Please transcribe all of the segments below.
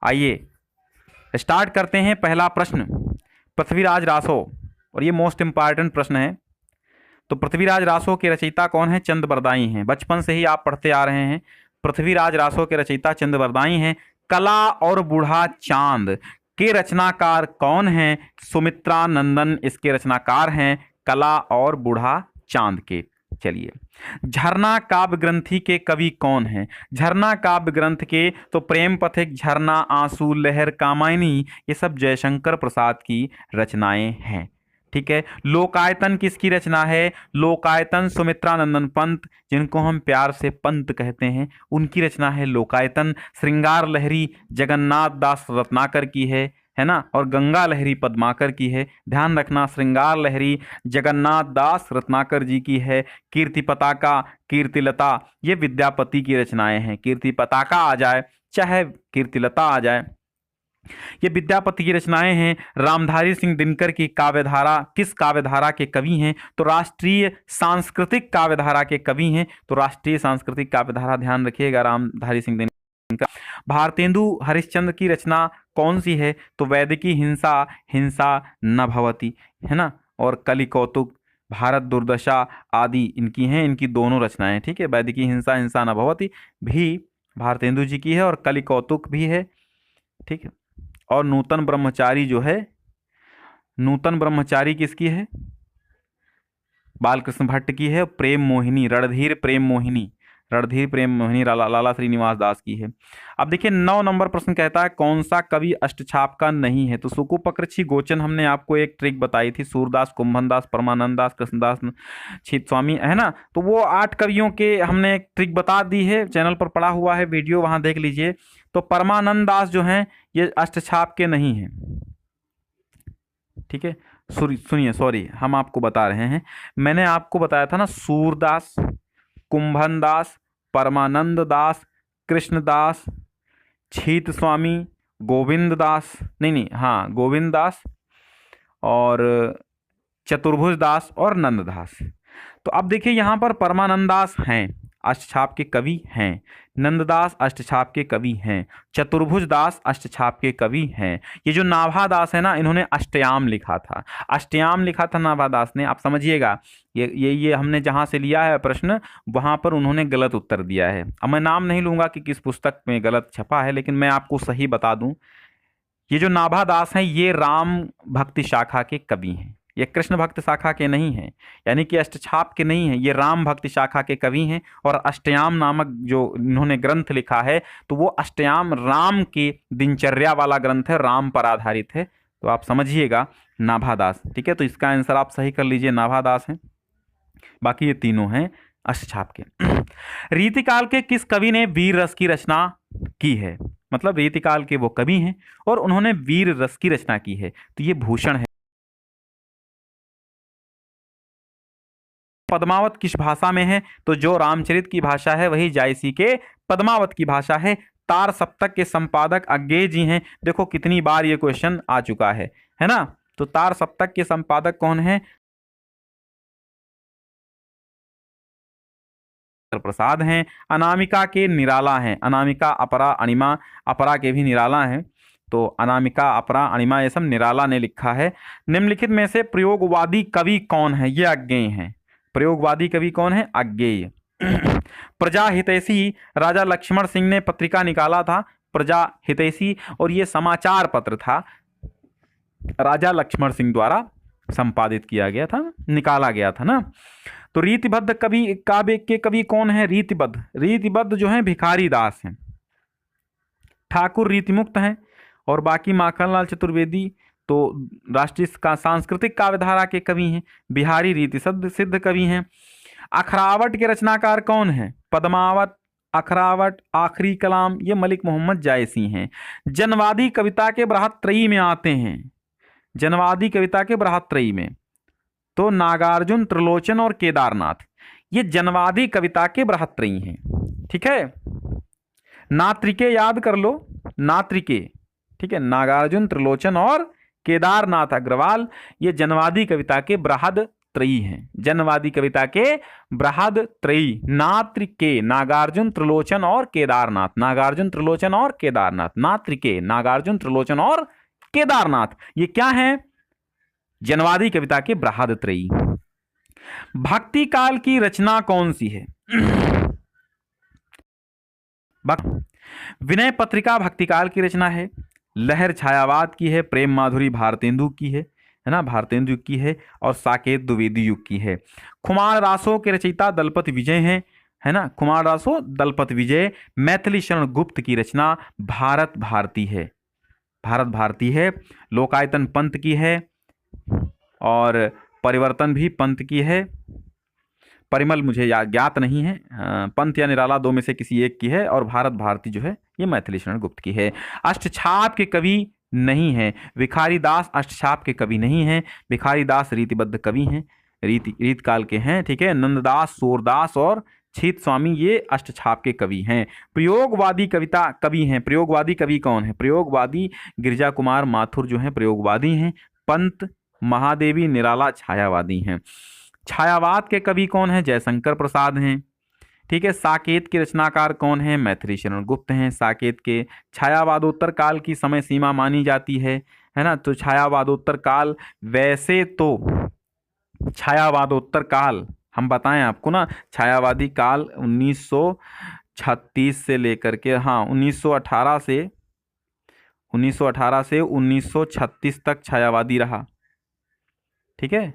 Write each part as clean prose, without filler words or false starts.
आइए स्टार्ट करते हैं। पहला प्रश्न, पृथ्वीराज रासो, और ये मोस्ट इंपॉर्टेंट प्रश्न है। तो पृथ्वीराज रासो के रचयिता कौन है? चंद-बरदाई हैं। बचपन से ही आप पढ़ते आ रहे हैं। पृथ्वीराज रासो के रचयिता चंद-बरदाई हैं। कला और बूढ़ा चांद के रचनाकार कौन हैं? सुमित्रा नंदन इसके रचनाकार हैं, कला और बूढ़ा चांद के। चलिए, झरना काव्य ग्रंथि के कवि कौन हैं? झरना काव्य ग्रंथ के तो प्रेम पथिक, झरना, आंसू, लहर, कामायनी, ये सब जयशंकर प्रसाद की रचनाएं हैं। ठीक है। लोकायतन किसकी रचना है? लोकायतन सुमित्रा नंदन पंत, जिनको हम प्यार से पंत कहते हैं, उनकी रचना है लोकायतन। श्रृंगार लहरी जगन्नाथ दास रत्नाकर की है ना, और गंगा लहरी पद्माकर की है। ध्यान रखना, श्रृंगार लहरी जगन्नाथ दास रत्नाकर जी की है। कीर्ति पताका, कीर्तिलता, ये विद्यापति की रचनाएं हैं। कीर्ति पताका आ जाए चाहे कीर्तिलता आ जाए, ये विद्यापति की रचनाएं हैं। रामधारी सिंह दिनकर की काव्यधारा किस काव्यधारा के कवि हैं? तो राष्ट्रीय सांस्कृतिक काव्यधारा के कवि हैं। तो राष्ट्रीय सांस्कृतिक काव्यधारा ध्यान रखिएगा, रामधारी सिंह दिनकर। भारतेंदु हरिश्चंद्र की रचना कौन सी है? तो वैदिकी हिंसा, हिंसा न भवति, है ना, और कलि कौतुक, भारत दुर्दशा आदि इनकी हैं, इनकी दोनों रचनाएं। ठीक है। वैदिकी हिंसा, हिंसा न भवति भी भारतेंदु जी की है, और कलि कौतुक भी है। ठीक है। और नूतन ब्रह्मचारी जो है, नूतन ब्रह्मचारी किसकी है? बालकृष्ण भट्ट की है। प्रेम मोहिनी, रणधीर प्रेम मोहिनी, रणधीर प्रेम मोहिनी लाला श्रीनिवास दास की है। अब देखिए 9 नंबर प्रश्न कहता है कौन सा कवि अष्टछाप का नहीं है? तो सुकुपकृच्छी गोचन हमने आपको एक ट्रिक बताई थी, सूरदास, कुंभनदास, परमानंद दास, कृष्णदास छीत स्वामी, है ना। तो वो 8 कवियों के हमने एक ट्रिक बता दी है, चैनल पर पड़ा हुआ है वीडियो, वहां देख लीजिए। तो परमानंद दास जो हैं ये अष्टछाप के नहीं हैं। ठीक है। सुनिए, सॉरी, हम आपको बता रहे हैं, मैंने आपको बताया था ना, सूरदास, कुंभनदास, परमानंद दास, कृष्णदास, छीत स्वामी, गोविंद दास, नहीं, हाँ, गोविंद दास और चतुर्भुज दास और नंददास। तो अब देखिए यहाँ पर परमानंद दास हैं, अष्टछाप के कवि हैं। नंददास अष्टछाप के कवि हैं। चतुर्भुज दास अष्टछाप के कवि हैं। ये जो नाभादास है ना, इन्होंने अष्टयाम लिखा था, अष्टयाम लिखा था नाभादास ने। आप समझिएगा, ये हमने जहाँ से लिया है प्रश्न, वहाँ पर उन्होंने गलत उत्तर दिया है। अब मैं नाम नहीं लूँगा कि किस पुस्तक में गलत छपा है, लेकिन मैं आपको सही बता दूँ, ये जो नाभादास हैं ये राम भक्ति शाखा के कवि हैं, ये कृष्ण भक्त शाखा के नहीं हैं, यानी कि अष्टछाप के नहीं हैं, ये राम भक्ति शाखा के कवि हैं। और अष्टयाम नामक जो इन्होंने ग्रंथ लिखा है, तो वो अष्टयाम राम की दिनचर्या वाला ग्रंथ है, राम पर आधारित है। तो आप समझिएगा नाभादास। ठीक है। तो इसका आंसर आप सही कर लीजिए, नाभादास हैं। बाकी ये तीनों हैं अष्टछाप के। रीतिकाल के किस कवि ने वीर रस की रचना की है? मतलब रीतिकाल के वो कवि हैं और उन्होंने वीर रस की रचना की है। तो ये भूषण है। पद्मावत किस भाषा में है? तो जो रामचरित की भाषा है वही जायसी के पद्मावत की भाषा है। तार सप्तक के संपादक अज्ञेय जी हैं। देखो कितनी बार ये क्वेश्चन आ चुका है ना। तो तार सप्तक के संपादक कौन है? प्रसाद हैं। अनामिका के निराला हैं, अनामिका, अपरा, अणिमा, अपरा के भी निराला हैं। तो अनामिका, अपरा, अणिमा ये सब निराला ने लिखा है। निम्नलिखित में से प्रयोगवादी कवि कौन है? ये अज्ञेय हैं। प्रयोगवादी कवि कौन है? अज्ञेय। प्रजा हितैषी राजा लक्ष्मण सिंह ने पत्रिका निकाला था, प्रजा हितैषी, और ये समाचार पत्र था, राजा लक्ष्मण सिंह द्वारा संपादित किया गया था, निकाला गया था ना। तो रीतिबद्ध कवि, काव्य के कवि कौन है? रीतिबद्ध, रीतिबद्ध जो है भिखारी दास हैं। ठाकुर रीतिमुक्त हैं, और बाकी माखनलाल चतुर्वेदी तो राष्ट्रीय का सांस्कृतिक काव्यधारा के कवि हैं। बिहारी रीति सिद्ध कवि हैं। अखरावट के रचनाकार कौन है? पद्मावत, अखरावट, आखिरी कलाम, ये मलिक मोहम्मद जायसी हैं। जनवादी कविता के बृहत्त्रयी में आते हैं, जनवादी कविता के बृहत्त्रयी में तो नागार्जुन, त्रिलोचन और केदारनाथ, ये जनवादी कविता के बृहत्त्रयी हैं। ठीक है। नात्रिके याद कर लो, नात्रिके। ठीक है। नागार्जुन, त्रिलोचन और केदारनाथ अग्रवाल, ये जनवादी कविता के बृहद त्रयी हैं, जनवादी कविता के बृहद त्रयी, नात्रिके, नागार्जुन, त्रिलोचन और केदारनाथ, नागार्जुन, त्रिलोचन और केदारनाथ, नात्रिके, नागार्जुन, त्रिलोचन और केदारनाथ, ये क्या है? जनवादी कविता के बृहद त्रयी। भक्ति काल की रचना कौन सी है? विनय पत्रिका भक्ति काल की रचना है, लहर छायावाद की है, प्रेम माधुरी भारतेंदु की है ना, भारतेंदु युग की है, और साकेत द्विवेदी युग की है। खुमार रासों के रचयिता दलपत विजय हैं, है ना, खुमार रासो दलपत विजय। मैथिली शरण गुप्त की रचना भारत भारती है, भारत भारती है। लोकायतन पंत की है और परिवर्तन भी पंत की है। परिमल मुझे ज्ञात नहीं है, पंत या निराला दो में से किसी एक की है, और भारत भारती जो है ये मैथिली शरण गुप्त की है। अष्टछाप के कवि नहीं है, भिखारी दास अष्टछाप के कवि नहीं हैं, भिखारी दास रीतिबद्ध कवि हैं, रीत काल के हैं, ठीक है। नंददास, सूरदास और छीत स्वामी ये अष्टछाप के कवि हैं। प्रयोगवादी कविता कवि हैं, प्रयोगवादी कवि कौन है? प्रयोगवादी गिरिजा कुमार माथुर जो हैं प्रयोगवादी हैं। पंत, महादेवी, निराला छायावादी हैं। छायावाद के कवि कौन है? जयशंकर प्रसाद हैं, ठीक है। साकेत के रचनाकार कौन है? मैथिली शरण गुप्त हैं। साकेत के छायावादोत्तर काल की समय सीमा मानी जाती है ना, तो छायावादोत्तर काल, वैसे तो छायावादोत्तर काल हम बताएं आपको ना, छायावादी काल 1936 से लेकर के 1918 से 1936 तक छायावादी रहा, ठीक है,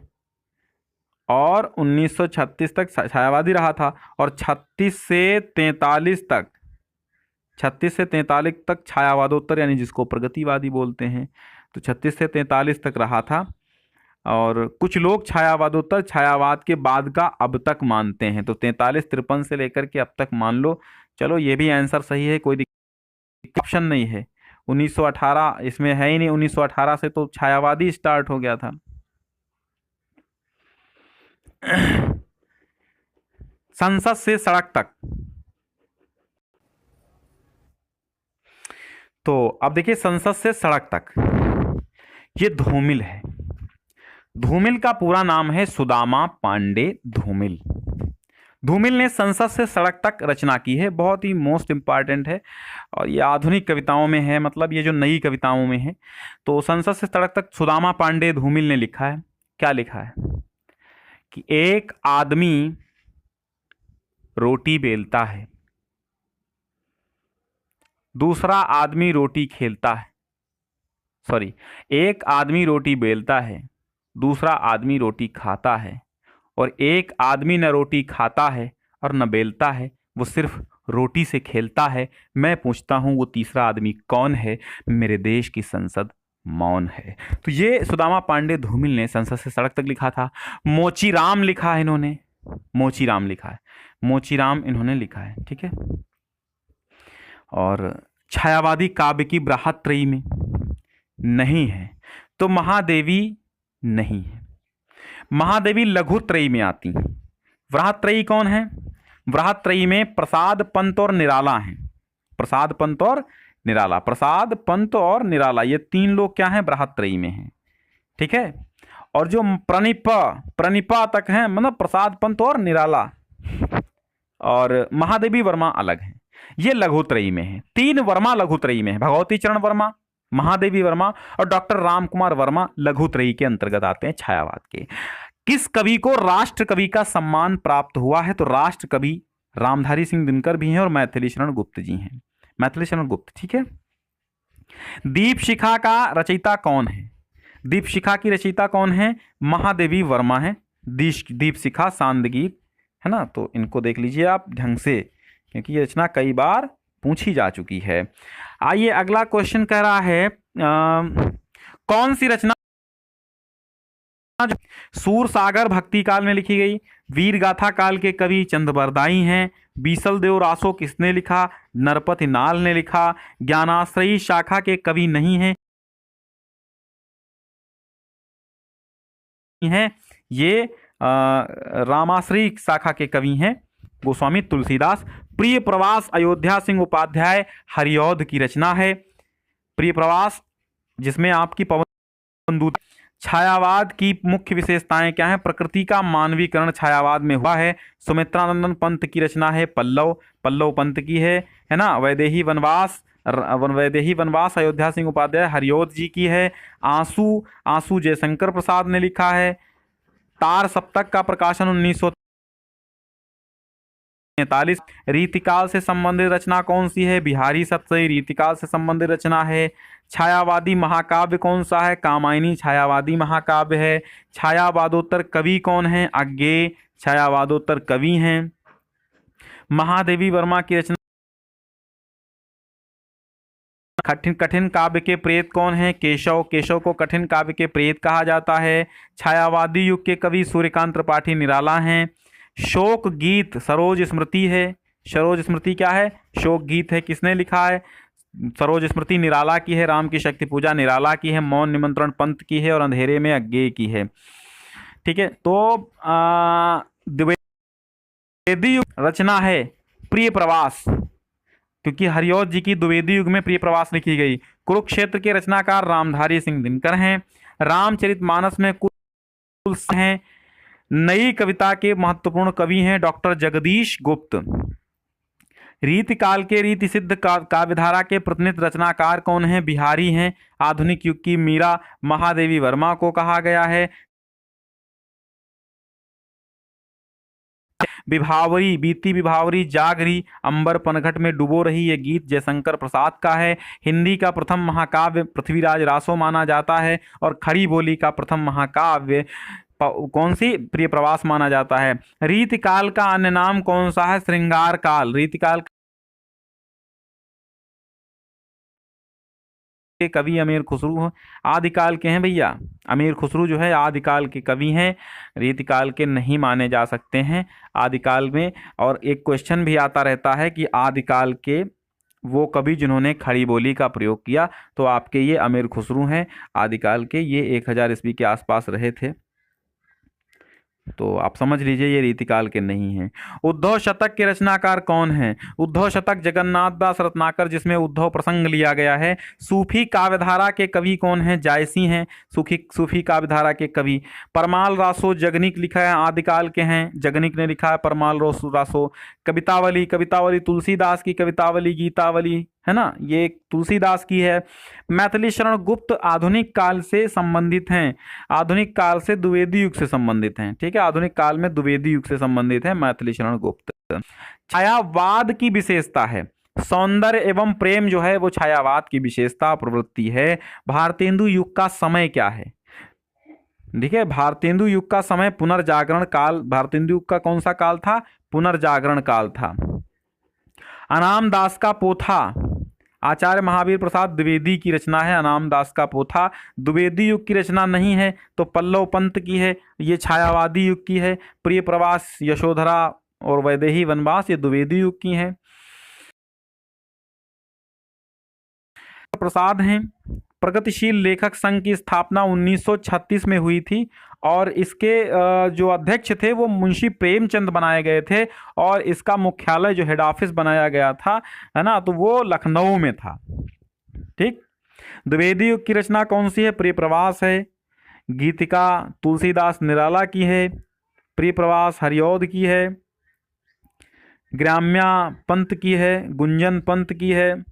और 1936 तक छायावादी रहा था, और 36 से 43 तक छायावादोत्तर यानी जिसको प्रगतिवादी बोलते हैं, तो 36 से 43 तक रहा था। और कुछ लोग छायावादोत्तर छायावाद के बाद का अब तक मानते हैं, तो 43-53 से लेकर के अब तक मान लो। चलो ये भी आंसर सही है, कोई ऑप्शन नहीं है। 1918 इसमें है ही नहीं, 1918 से तो छायावादी स्टार्ट हो गया था। संसद से सड़क तक, तो अब देखिए संसद से सड़क तक ये धूमिल है। धूमिल का पूरा नाम है सुदामा पांडे धूमिल। धूमिल ने संसद से सड़क तक रचना की है, बहुत ही मोस्ट इंपॉर्टेंट है, और ये आधुनिक कविताओं में है, मतलब ये जो नई कविताओं में है। तो संसद से सड़क तक सुदामा पांडे धूमिल ने लिखा है, क्या लिखा है कि एक आदमी रोटी बेलता है, दूसरा आदमी रोटी खेलता है, सॉरी, एक आदमी रोटी बेलता है, दूसरा आदमी रोटी खाता है, और एक आदमी न रोटी खाता है और न बेलता है, वो सिर्फ रोटी से खेलता है। मैं पूछता हूं वो तीसरा आदमी कौन है? मेरे देश की संसद मौन है। तो ये सुदामा पांडे धूमिल ने संसद से सड़क तक लिखा था। मोचीराम लिखा है इन्होंने, मोचीराम लिखा है, मोचीराम इन्होंने लिखा है, ठीक है। और छायावादी काव्य की बृहद त्रयी में नहीं है, तो महादेवी नहीं है। महादेवी लघु त्रयी में आती हैं। बृहद त्रयी कौन है? बृहद त्रयी में प्रसाद, पंत और निराला हैं। प्रसाद, पंत और निराला, प्रसाद, पंत और निराला, ये तीन लोग क्या हैं? बृहद त्रयी में हैं, ठीक है। और जो प्रणिपा तक हैं, मतलब प्रसाद, पंत और निराला, और महादेवी वर्मा अलग हैं, ये लघु त्रयी में है। 3 वर्मा लघु त्रयी में है, भगवती चरण वर्मा, महादेवी वर्मा और डॉक्टर राम कुमार वर्मा लघु त्रयी के अंतर्गत आते हैं छायावाद के। किस कवि को राष्ट्र कवि का सम्मान प्राप्त हुआ है? तो राष्ट्र कवि रामधारी सिंह दिनकर भी हैं और मैथिली शरण गुप्त जी हैं, मैथिली शरण गुप्त, ठीक है। दीपशिखा का रचयिता कौन है? दीपशिखा की रचयिता कौन है? महादेवी वर्मा है। दीपशिखा सांदगीत, है ना, तो इनको देख लीजिए आप ढंग से, क्योंकि ये रचना कई बार पूछी जा चुकी है। आइए अगला क्वेश्चन कह रहा है कौन सी रचना सूर सागर भक्ति काल में लिखी गई? वीर गाथा काल के कवि चंद बरदाई हैं। बीसल देव रासो किसने लिखा? नरपति नाल ने लिखा। ज्ञानाश्रयी शाखा के कवि नहीं हैं ये रामाश्रयी शाखा के कवि हैं गोस्वामी तुलसीदास। प्रिय प्रवास अयोध्या सिंह उपाध्याय हरिऔध की रचना है। प्रिय प्रवास जिसमें आपकी पवन दूत, छायावाद की मुख्य विशेषताएं क्या हैं? प्रकृति का मानवीकरण छायावाद में हुआ है। सुमित्रानंदन पंत की रचना है पल्लव, पल्लव पंत की है ना। वैदेही वनवास, वैदेही वनवास अयोध्या सिंह उपाध्याय हरिऔध जी की है। आंसू, आंसू जयशंकर प्रसाद ने लिखा है। तार सप्तक का प्रकाशन 1943। रीतिकाल से संबंधित रचना कौन सी है? बिहारी सतसई रीतिकाल से संबंधित रचना है। छायावादी महाकाव्य कौन सा है? कामायनी छायावादी महाकाव्य है। छायावादोत्तर कवि कौन है? अज्ञेय छायावादोत्तर कवि हैं। महादेवी वर्मा की रचना कठिन कठिन काव्य के प्रेत कौन है? केशव, केशव को कठिन काव्य के प्रेत कहा जाता है। छायावादी युग के कवि सूर्यकांत त्रिपाठी निराला हैं। शोक गीत सरोज स्मृति है। सरोज स्मृति क्या है? शोक गीत है। किसने लिखा है? सरोज स्मृति निराला की है। राम की शक्ति पूजा निराला की है। मौन निमंत्रण पंत की है और अंधेरे में अज्ञेय की है। ठीक है, तो द्विवेदी युग रचना है प्रिय प्रवास, क्योंकि हरिऔध जी की द्विवेदी युग में प्रिय प्रवास लिखी गई। कुरुक्षेत्र के रचनाकार रामधारी सिंह दिनकर हैं। रामचरितमानस में कुल हैं। नई कविता के महत्वपूर्ण कवि हैं डॉक्टर जगदीश गुप्त। रीतिकाल के रीति सिद्ध काव्यधारा के प्रतिनिधि रचनाकार कौन हैं? बिहारी हैं। आधुनिक युग की मीरा महादेवी वर्मा को कहा गया है। विभावरी, बीती विभावरी जाग रही, अंबर पनघट में डुबो रही, ये गीत जयशंकर प्रसाद का है। हिंदी का प्रथम महाकाव्य पृथ्वीराज रासो माना जाता है और खड़ी बोली का प्रथम महाकाव्य कौन सी? प्रिय प्रवास माना जाता है। रीतिकाल का अन्य नाम कौन सा है? श्रृंगार काल। रीतिकाल के कवि अमीर खुसरू आदिकाल के हैं भैया। अमीर खुसरू जो है आदिकाल के कवि हैं, रीतिकाल के नहीं माने जा सकते हैं आदिकाल में। और एक क्वेश्चन भी आता रहता है कि आदिकाल के वो कवि जिन्होंने खड़ी बोली का प्रयोग किया, तो आपके ये अमीर खुसरू हैं आदिकाल के। ये 1000 ईस्वी के आसपास रहे थे, तो आप समझ लीजिए ये रीतिकाल के नहीं हैं। उद्धव शतक के रचनाकार कौन हैं? उद्धव शतक जगन्नाथ दास रत्नाकर, जिसमें उद्धव प्रसंग लिया गया है। सूफी काव्यधारा के कवि कौन हैं? जायसी हैं सूफी काव्यधारा के कवि। परमाल रासो जगनिक लिखा है, आदिकाल के हैं, जगनिक ने लिखा है परमाल रासो। कवितावली, कवितावली तुलसीदास की कवितावली, गीतावली है ना, ये तुलसीदास की है। मैथिली शरण गुप्त आधुनिक काल से संबंधित हैं, आधुनिक काल से द्विवेदी युग से संबंधित हैं। ठीक है, आधुनिक काल में द्विवेदी युग से संबंधित है मैथिली शरण गुप्त। छायावाद की विशेषता है सौंदर्य एवं प्रेम, जो है वो छायावाद की विशेषता प्रवृत्ति है। भारतेंदु युग का समय क्या है? देखिए, भारतेंदु युग का समय पुनर्जागरण काल। भारतेंदु युग का कौन सा काल था? पुनर्जागरण काल था। अनाम दास का पोथा आचार्य महावीर प्रसाद द्विवेदी की रचना है। अनाम दास का पोथा द्विवेदी युग की रचना नहीं है, तो पल्लव पंत की है, ये छायावादी युग की है। प्रिय प्रवास, यशोधरा और वैदेही वनवास ये द्विवेदी युग की हैं। प्रसाद हैं। प्रगतिशील लेखक संघ की स्थापना 1936 में हुई थी और इसके जो अध्यक्ष थे वो मुंशी प्रेमचंद बनाए गए थे और इसका मुख्यालय जो हेड ऑफिस बनाया गया था, है ना, तो वो लखनऊ में था। ठीक, द्विवेदी युग की रचना कौन सी है? प्रिय प्रवास है। गीतिका तुलसीदास निराला की है। प्रिय प्रवास हरिऔध की है। ग्राम्या पंत की है, गुंजन पंत की है।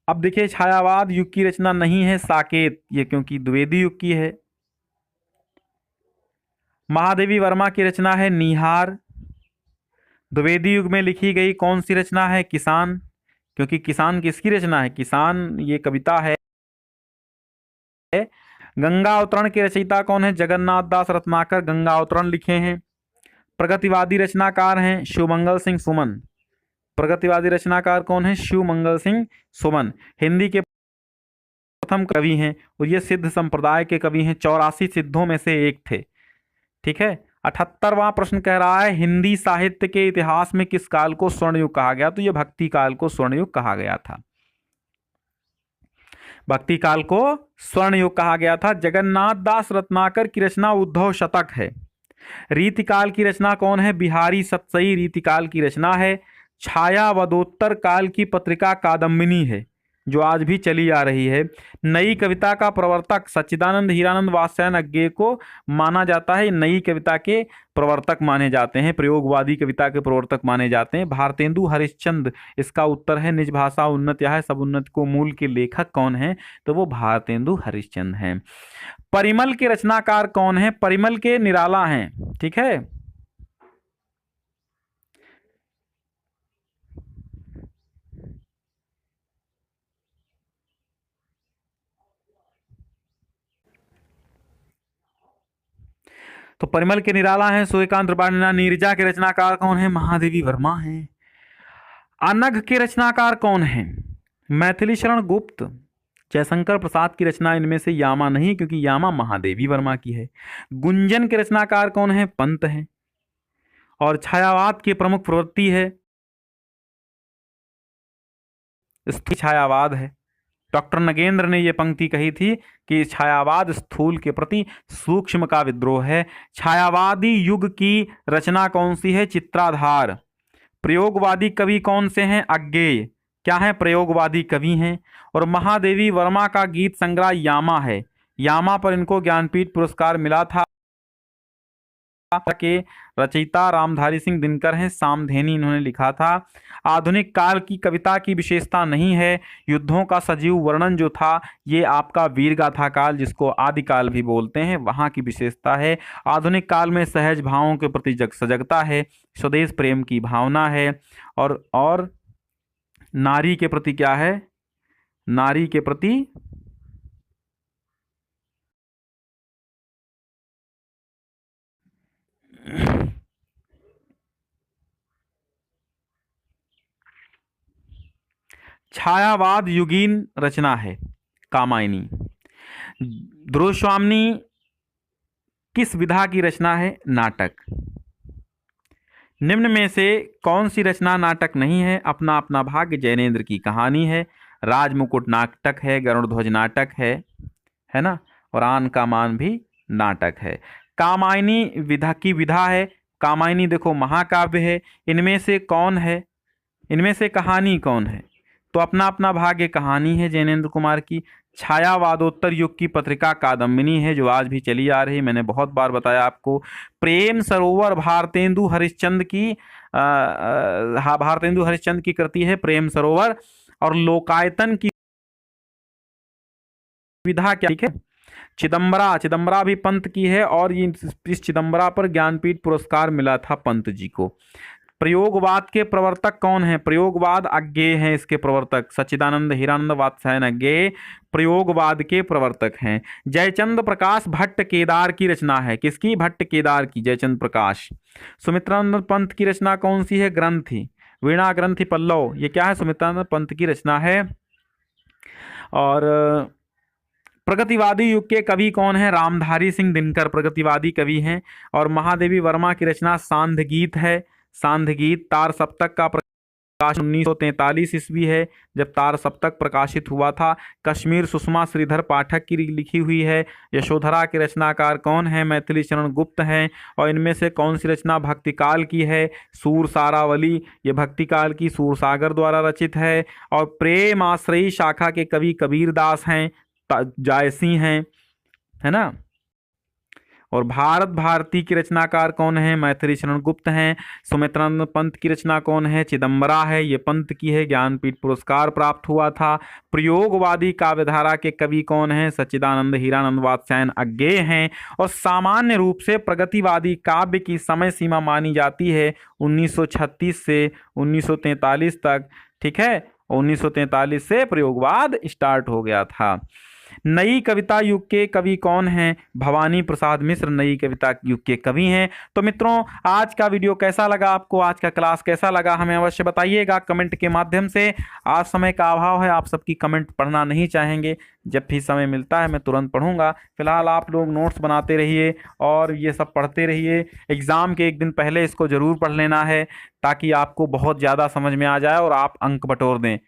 अब देखिए, छायावाद युग की रचना नहीं है साकेत, ये क्योंकि द्विवेदी युग की है। महादेवी वर्मा की रचना है निहार, द्विवेदी युग में लिखी गई कौन सी रचना है? किसान, क्योंकि किसान किसकी रचना है? किसान ये कविता है। गंगा अवतरण के रचयिता कौन है? जगन्नाथ दास रत्नाकर गंगा अवतरण लिखे हैं। प्रगतिवादी रचनाकार हैं शिवमंगल सिंह सुमन। प्रगतिवादी रचनाकार कौन है? शिवमंगल सिंह सुमन हिंदी के प्रथम कवि हैं और ये सिद्ध संप्रदाय के कवि हैं। 84 सिद्धों में से एक थे। ठीक है, 78वां प्रश्न कह रहा है हिंदी साहित्य के इतिहास में किस काल को स्वर्ण युग कहा गया? तो ये भक्ति काल को स्वर्ण युग कहा गया था। भक्ति काल को स्वर्ण युग कहा गया था। जगन्नाथ दास रत्नाकर की रचना उद्धव शतक है। रीतिकाल की रचना कौन है? बिहारी सतसई रीतिकाल की रचना है। छायावदोत्तर काल की पत्रिका कादम्बिनी है, जो आज भी चली आ रही है। नई कविता का प्रवर्तक सच्चिदानंद हीरानंद वात्स्यायन अज्ञेय को माना जाता है। नई कविता के प्रवर्तक माने जाते हैं, प्रयोगवादी कविता के प्रवर्तक माने जाते हैं भारतेंदु हरिश्चंद्र। इसका उत्तर है निज भाषा उन्नत या है सब उन्नत को मूल के लेखक कौन है, तो वो भारतेंदु हरिश्चंद्र हैं। परिमल के रचनाकार कौन है, परिमल के निराला हैं। ठीक है, तो परिमल के निराला हैं सूर्यकांत त्रिपाठी। नीरजा के रचनाकार कौन है, महादेवी वर्मा हैं। अनघ के रचनाकार कौन है, मैथिली शरण गुप्त। जयशंकर प्रसाद की रचना इनमें से यामा नहीं, क्योंकि यामा महादेवी वर्मा की है। गुंजन के रचनाकार कौन है, पंत है। और छायावाद की प्रमुख प्रवृत्ति है स्थूल छायावाद है। डॉक्टर नगेंद्र ने यह पंक्ति कही थी कि छायावाद स्थूल के प्रति सूक्ष्म का विद्रोह है। छायावादी युग की रचना कौन सी है, चित्राधार। प्रयोगवादी कवि कौन से हैं, अज्ञेय। क्या है, प्रयोगवादी कवि हैं। और महादेवी वर्मा का गीत संग्रह यामा है। यामा पर इनको ज्ञानपीठ पुरस्कार मिला था। के रचयिता रामधारी सिंह दिनकर हैं, सामधेनी इन्होंने लिखा था। आधुनिक काल की कविता की विशेषता नहीं है युद्धों का सजीव वर्णन जो था, ये आपका वीरगाथा काल जिसको आदिकाल भी बोलते हैं वहाँ की विशेषता है। आधुनिक काल में सहज भावों के प्रति सजगता है, स्वदेश प्रेम की भावना है। और नारी के प्रति क्या है, नारी के प्रति छायावाद युगीन रचना है कामायनी। ध्रुवस्वामिनी किस विधा की रचना है, नाटक। निम्न में से कौन सी रचना नाटक नहीं है, अपना अपना भाग्य जैनेन्द्र की कहानी है। राजमुकुट नाटक है, गरुड़ध्वज नाटक है ना, और आन का मान भी नाटक है। कामायनी विधा की विधा है, कामायनी देखो महाकाव्य है। इनमें से कौन है, इनमें से कहानी कौन है, तो अपना अपना भाग्य कहानी है जैनेन्द्र कुमार की। छायावादोत्तर युग की पत्रिका कादम्बिनी है जो आज भी चली आ रही, मैंने बहुत बार बताया आपको। प्रेम सरोवर भारतेंदु हरिश्चंद्र की भारतेंदु हरिश्चंद्र की कृति है प्रेम सरोवर। और लोकायतन की विधा क्या, ठीक है, चिदम्बरा भी पंत की है। और इस चिदम्बरा पर ज्ञानपीठ पुरस्कार मिला था पंत जी को। प्रयोगवाद के प्रवर्तक कौन है, प्रयोगवाद अज्ञेय हैं इसके प्रवर्तक, सच्चिदानंद हीरानंद वात्स्यायन अज्ञेय प्रयोगवाद के प्रवर्तक हैं। जयचंद्र प्रकाश भट्ट केदार की रचना है, किसकी, भट्ट केदार की, जयचंद्र प्रकाश। सुमित्रानंद पंत की रचना कौन सी है, ग्रंथि, वीणा ग्रंथि पल्लव, ये क्या है, सुमित्रानंद पंत की रचना है। और प्रगतिवादी युग के कवि कौन है, रामधारी सिंह दिनकर प्रगतिवादी कवि हैं। और महादेवी वर्मा की रचना सांध्य गीत है, सांध्य गीत। तार सप्तक का प्रकाश 1943 ईस्वी है जब तार सप्तक प्रकाशित हुआ था। कश्मीर सुषमा श्रीधर पाठक की लिखी हुई है। यशोधरा के रचनाकार कौन है, मैथिली शरण गुप्त हैं। और इनमें से कौन सी रचना भक्तिकाल की है, सूर सारावली, ये भक्तिकाल की सूरसागर द्वारा रचित है। और प्रेम आश्रयी शाखा के कवि कबीरदास हैं, जायसी हैं, है ना। और भारत भारती की रचनाकार कौन है, मैथिली शरण गुप्त हैं। सुमित्रानंद पंत की रचना कौन है, चिदम्बरा है, ये पंत की है, ज्ञानपीठ पुरस्कार प्राप्त हुआ था। प्रयोगवादी काव्यधारा के कवि कौन हैं, सच्चिदानंद हीरानंद वात्स्यायन अज्ञेय हैं। और सामान्य रूप से प्रगतिवादी काव्य की समय सीमा मानी जाती है 1936 से 1943 तक, ठीक है। 1943 से प्रयोगवाद स्टार्ट हो गया था। नई कविता युग के कवि कौन हैं, भवानी प्रसाद मिश्र नई कविता युग के कवि हैं। तो मित्रों आज का वीडियो कैसा लगा आपको, आज का क्लास कैसा लगा, हमें अवश्य बताइएगा कमेंट के माध्यम से। आज समय का अभाव है, आप सबकी कमेंट पढ़ना नहीं चाहेंगे, जब भी समय मिलता है मैं तुरंत पढ़ूंगा। फिलहाल आप लोग नोट्स बनाते रहिए और ये सब पढ़ते रहिए। एग्ज़ाम के एक दिन पहले इसको ज़रूर पढ़ लेना है ताकि आपको बहुत ज़्यादा समझ में आ जाए और आप अंक बटोर दें।